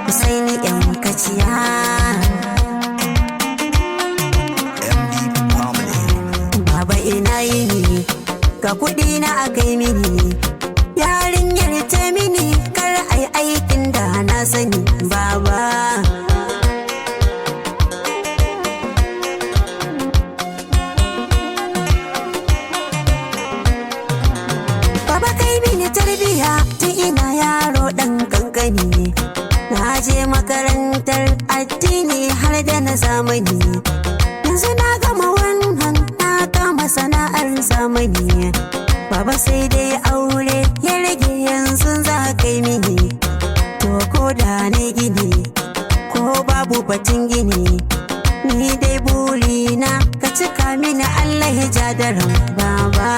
Hussaini M Kachia. Baba ina yini, ga kuɗi na akai mini, yarinyar ta mini kar ai aikin da na sani baba. Baba kai mini tarbiya tun ina yaro ɗan kankani, na je makarantar addini har da na zamani. Yanzu na gama wannan na kama sana'ar zamani. Baba sai dai aure ya rage yanzu za kai mini. To ko da ne gini ko babu batun gini, ni dai burina ka cika mini Allah ya jadaran baba.